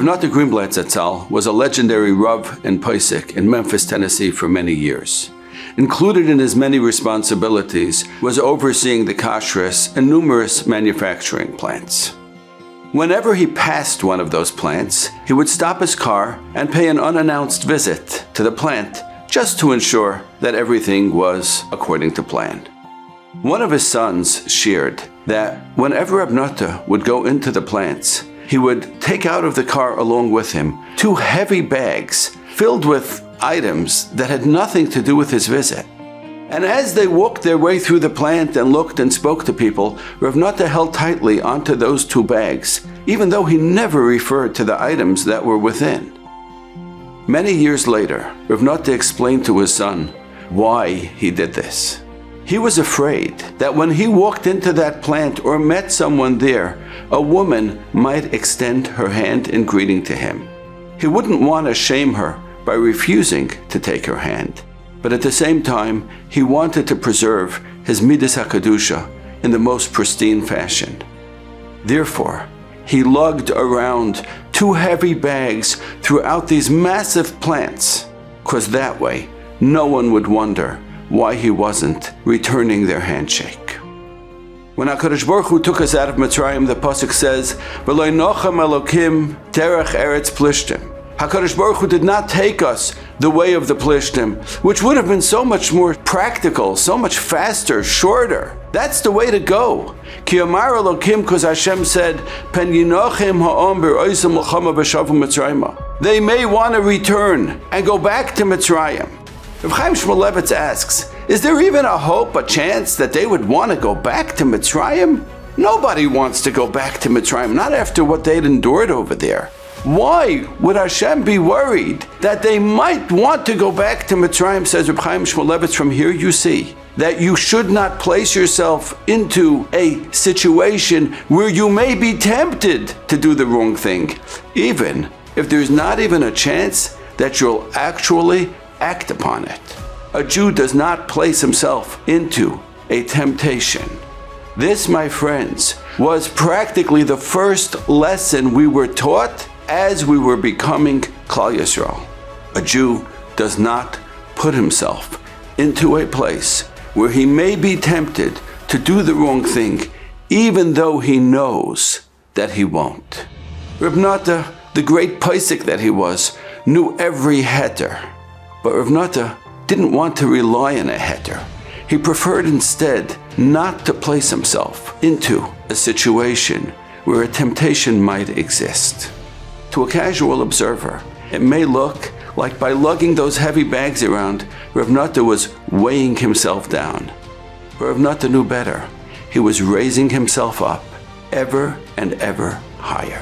Nata Greenblatt Zatzal was a legendary Rav and Paisik in Memphis, Tennessee for many years. Included in his many responsibilities was overseeing the kashrus and numerous manufacturing plants. Whenever he passed one of those plants, he would stop his car and pay an unannounced visit to the plant just to ensure that everything was according to plan. One of his sons shared that whenever Reb Nata would go into the plants, he would take out of the car along with him 2 heavy bags filled with items that had nothing to do with his visit. And as they walked their way through the plant and looked and spoke to people, Rav Nata held tightly onto those 2 bags, even though he never referred to the items that were within. Many years later, Rav Nata explained to his son why he did this. He was afraid that when he walked into that plant or met someone there, a woman might extend her hand in greeting to him. He wouldn't want to shame her by refusing to take her hand, but at the same time, he wanted to preserve his Midas HaKadusha in the most pristine fashion. Therefore, he lugged around 2 heavy bags throughout these massive plants, because that way, no one would wonder why he wasn't returning their handshake. When HaKadosh Baruch Hu took us out of Mitzrayim, the pasuk says, "V'lo nochem Elokim derech eretz plishtim." HaKadosh Baruch Hu did not take us the way of the Plishtim, which would have been so much more practical, so much faster, shorter. That's the way to go. Ki amar Elokim, because Hashem said, "Pen yinochem ha'om b'roisem l'chama b'shavu Mitzrayim." They may want to return and go back to Mitzrayim. Rav Chaim Shmulevitz asks, is there even a hope, a chance that they would want to go back to Mitzrayim? Nobody wants to go back to Mitzrayim, not after what they'd endured over there. Why would Hashem be worried that they might want to go back to Mitzrayim, says Rav Chaim Shmulevitz. From here you see that you should not place yourself into a situation where you may be tempted to do the wrong thing, even if there's not even a chance that you'll actually act upon it. A Jew does not place himself into a temptation. This, my friends, was practically the first lesson we were taught as we were becoming Klal Yisrael. A Jew does not put himself into a place where he may be tempted to do the wrong thing, even though he knows that he won't. Reb Nata, the great Paisik that he was, knew every heter. But Rav Nata didn't want to rely on a heter. He preferred instead not to place himself into a situation where a temptation might exist. To a casual observer, it may look like by lugging those heavy bags around, Rav Nata was weighing himself down. But Rav Nata knew better. He was raising himself up ever and ever higher.